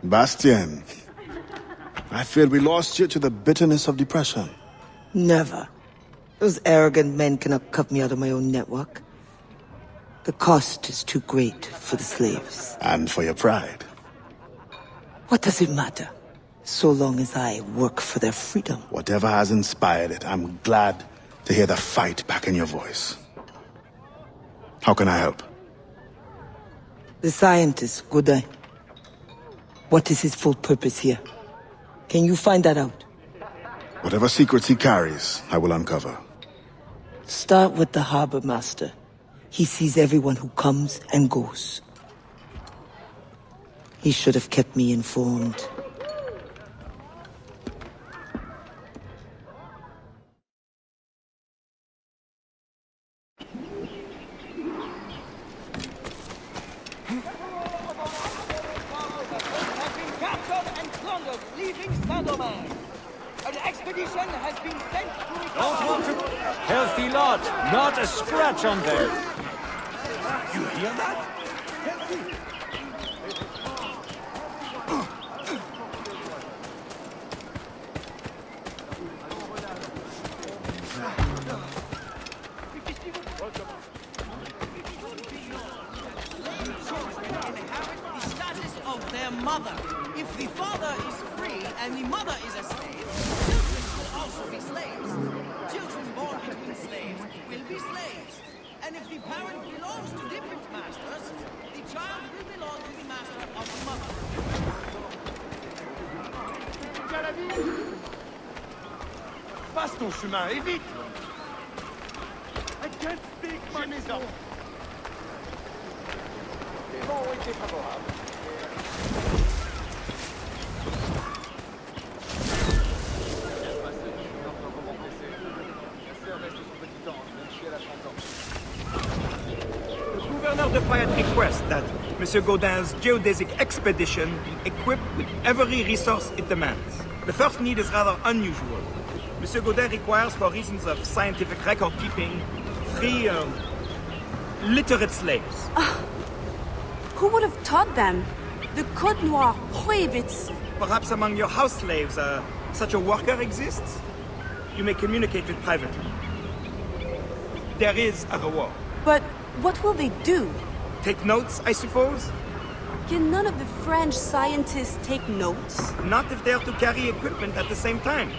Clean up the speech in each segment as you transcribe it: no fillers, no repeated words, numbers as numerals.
Bastien, I feared we lost you to the bitterness of depression. Never. Those arrogant men cannot cut me out of my own network. The cost is too great for the slaves. And for your pride. What does it matter? So long as I work for their freedom. Whatever has inspired it, I'm glad to hear the fight back in your voice. How can I help? The scientist, Godin. What is his full purpose here? Can you find that out? Whatever secrets he carries, I will uncover. Start with the harbor master. He sees everyone who comes and goes. He should have kept me informed. Healthy lot, not a scratch on there. You hear that? Inherit the status of their mother. If the father is free and the mother is a slave, children will also be slaves. Children born between slaves will be slaves. And if the parent belongs to different masters, the child will belong to the master of the mother. Passe ton chemin, et vite! I can't speak my maison. Les vents ont été favorables. The Gouverneur de Fayette requests that Monsieur Godin's geodesic expedition be equipped with every resource it demands. The first need is rather unusual. Monsieur Godin requires, for reasons of scientific record-keeping, 3 literate slaves. Who would have taught them? The Code Noir prohibits. Perhaps among your house slaves, such a worker exists? You may communicate with privately. There is a reward. But what will they do? Take notes, I suppose? Can none of the French scientists take notes? Not if they are to carry equipment at the same time.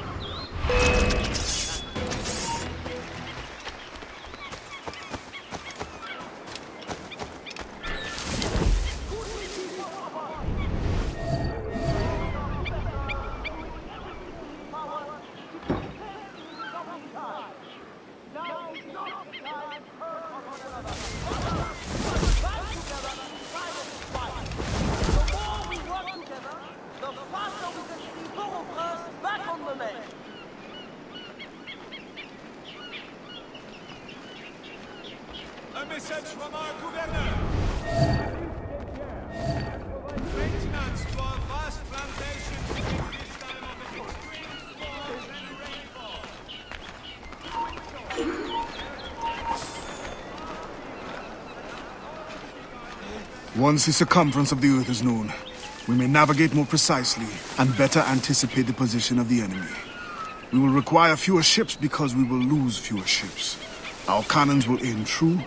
Un message from our gouverneur. Maintenance to our vast plantations in this time of extreme storms and rainfall. Once the circumference of the Earth is known, we may navigate more precisely and better anticipate the position of the enemy. We will require fewer ships because we will lose fewer ships. Our cannons will aim true,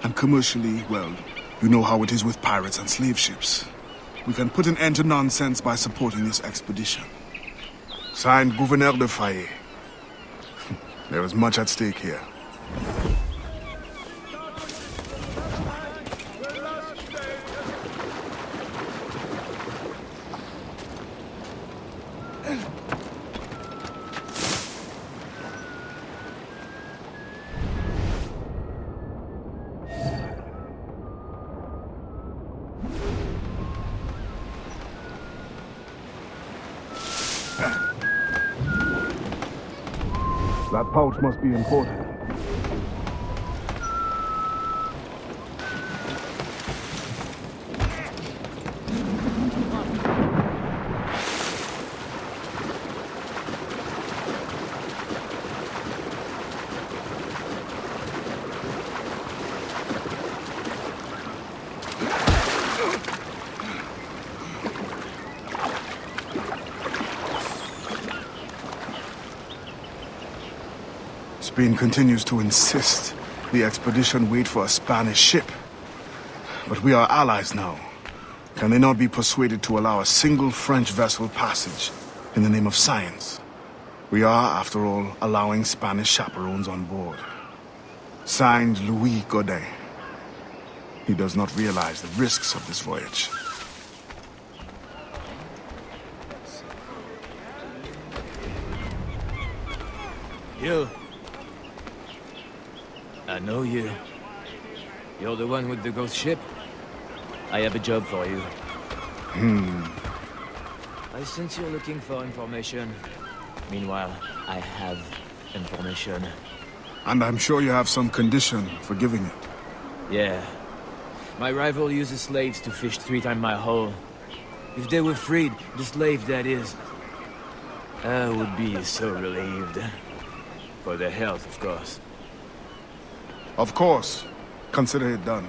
and commercially, well, you know how it is with pirates and slave ships. We can put an end to nonsense by supporting this expedition. Signed, Gouverneur de Fayette. There is much at stake here. That pouch must be important. Spain continues to insist the expedition wait for a Spanish ship. But we are allies now. Can they not be persuaded to allow a single French vessel passage in the name of science? We are, after all, allowing Spanish chaperones on board. Signed, Louis Godin. He does not realize the risks of this voyage. You. I know you. You're the one with the ghost ship? I have a job for you. I sense you're looking for information. Meanwhile, I have information. And I'm sure you have some condition for giving it. Yeah. My rival uses slaves to fish 3 times my haul. If they were freed, the slave that is, I would be so relieved. For their health, of course. Of course. Consider it done.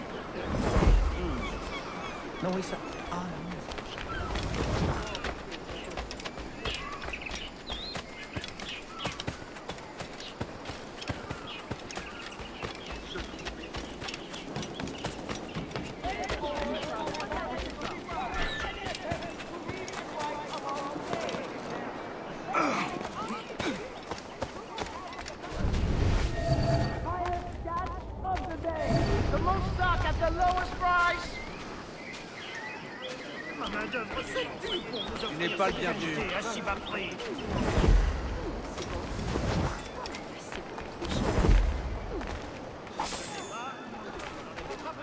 The most stock at the lowest price. Tu n'es pas le bienvenu. À si bas prix.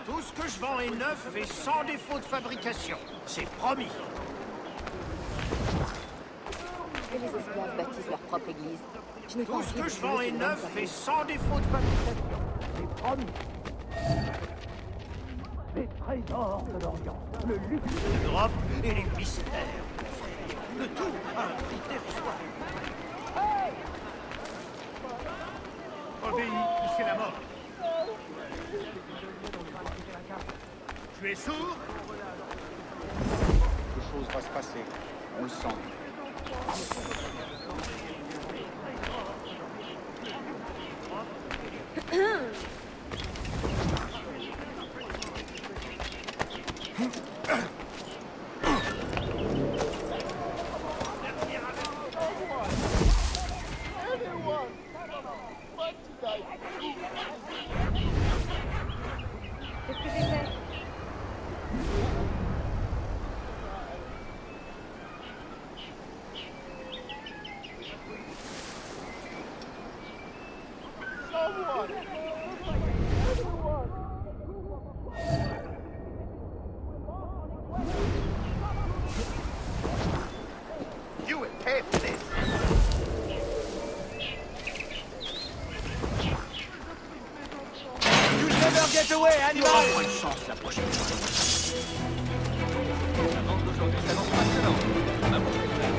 Tout ce que je vends est neuf et sans défaut de fabrication. C'est promis. Que les esclaves bâtissent leur propre église. Je n'ai pas Tout ce envie que de je vends jouer est sur neuf le et sans défaut de fabrication. C'est promis. Les trésors de l'Orient, le luxe de l'Europe et les mystères. Le tout à un prix dérisoire. Hey! Obéis, ou c'est la mort. Tu es sourd? Quelque chose va se passer. On le sent. Qu'est-ce que j'ai fait? You will pay for this. You'll never get away, animal! Moins de chance la prochaine fois. La vente d'aujourd'hui s'annonce passionnante. Ma bouche est pleine.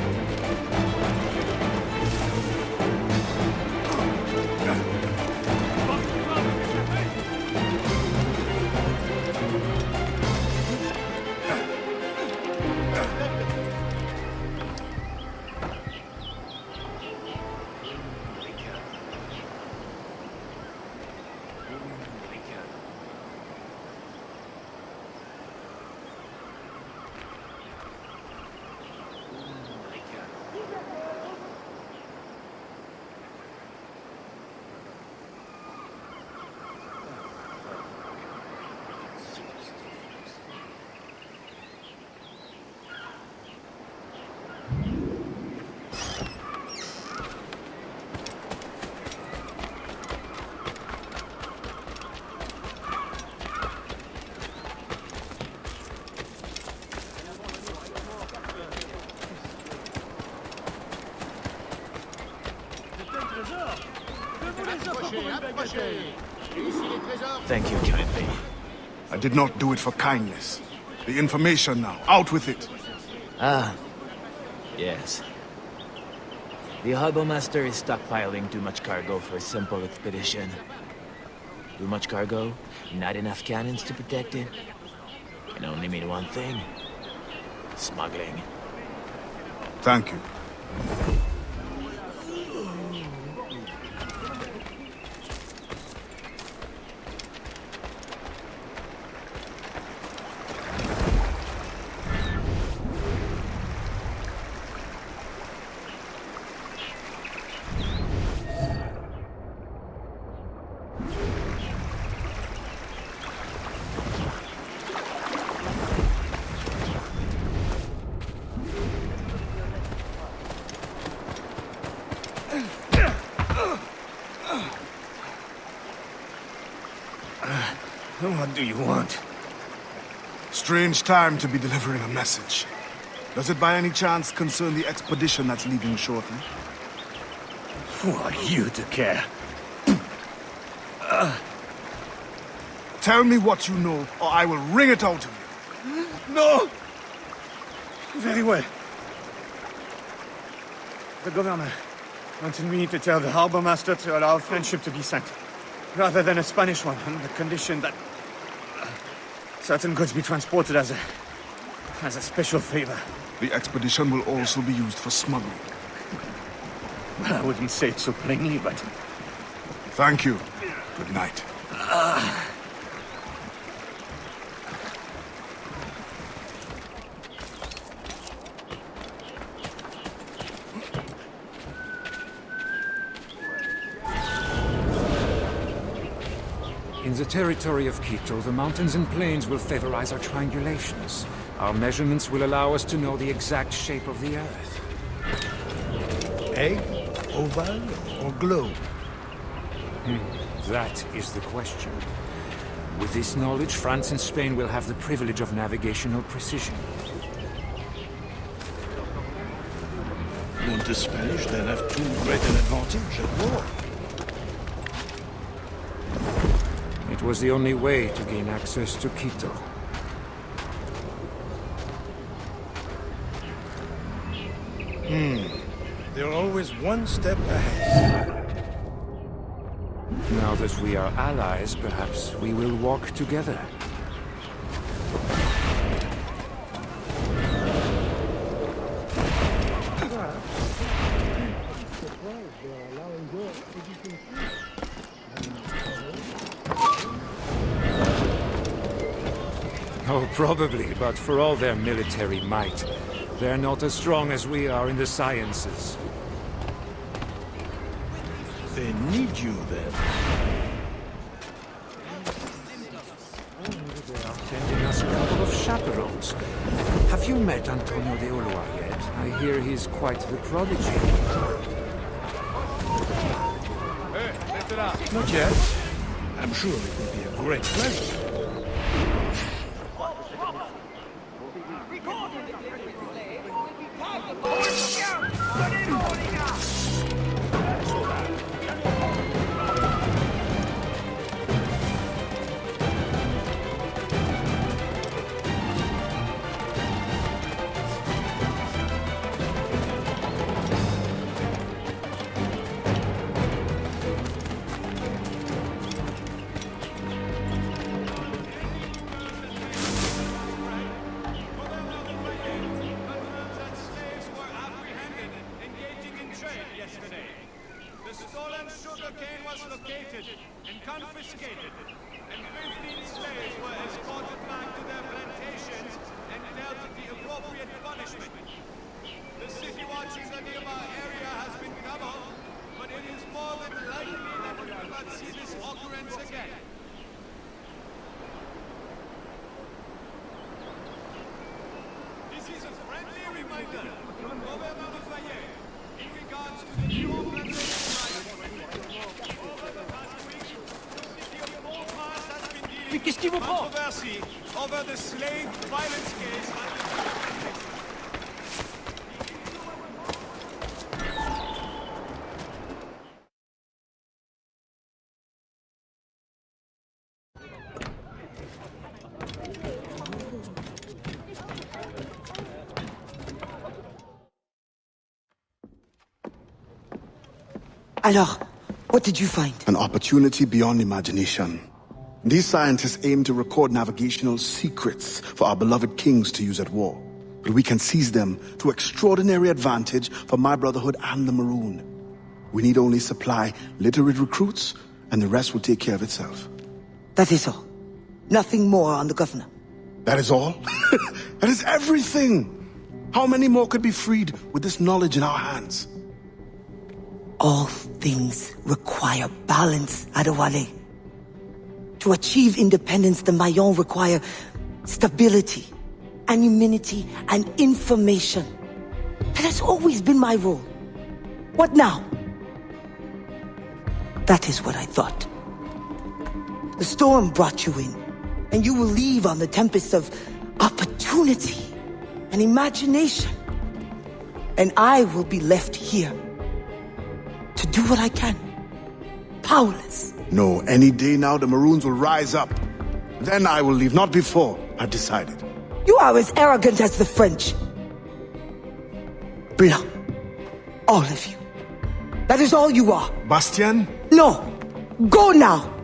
Thank you kindly. I did not do it for kindness. The information now. Out with it. Ah, yes. The harbor master is stockpiling too much cargo for a simple expedition. Too much cargo, not enough cannons to protect it. Can only mean one thing. Smuggling. Thank you. What do you want? Strange time to be delivering a message. Does it by any chance concern the expedition that's leaving shortly? Who are you to care? Tell me what you know, or I will wring it out of you. No! Very well. The governor wanted me to tell the harbor master to allow friendship to be sent, rather than a Spanish one, on the condition that certain goods be transported as a special favor. The expedition will also be used for smuggling. Well, I wouldn't say it so plainly, but... Thank you. Good night. In the territory of Quito, the mountains and plains will favorize our triangulations. Our measurements will allow us to know the exact shape of the Earth. Egg, oval, or globe? That is the question. With this knowledge, France and Spain will have the privilege of navigational precision. Won't the Spanish then have too great an advantage at war? It was the only way to gain access to Quito. They're always one step ahead. Now that we are allies, perhaps we will walk together. Oh, probably, but for all their military might, they're not as strong as we are in the sciences. They need you then. They are sending us a couple of chaperones. Have you met Antonio de Ulloa yet? I hear he's quite the prodigy. Not yet. I'm sure it will be a great pleasure. confiscated, and 15 slaves were escorted back to their plantations and dealt the appropriate punishment. The city watch in the nearby area has been doubled, but it is more than likely that we will not see this occurrence again. This is a friendly reminder from Governor Lafayette in regards to the new plantation rights. Over the past week, the city of Montmartre has been dealing with controversy over the slave violence case at the Alors, what did you find? An opportunity beyond imagination. These scientists aim to record navigational secrets for our beloved kings to use at war. But we can seize them to extraordinary advantage for my brotherhood and the Maroon. We need only supply literate recruits, and the rest will take care of itself. That is all. Nothing more on the governor. That is all? That is everything! How many more could be freed with this knowledge in our hands? All things require balance, Adéwalé. To achieve independence, the Mayans require stability, anonymity, and information. That has always been my role. What now? That is what I thought. The storm brought you in, and you will leave on the tempest of opportunity and imagination. And I will be left here to do what I can. Powerless. No, any day now the Maroons will rise up. Then I will leave, not before. I've decided. You are as arrogant as the French. Blanc. All of you. That is all you are. Bastien? No. Go now.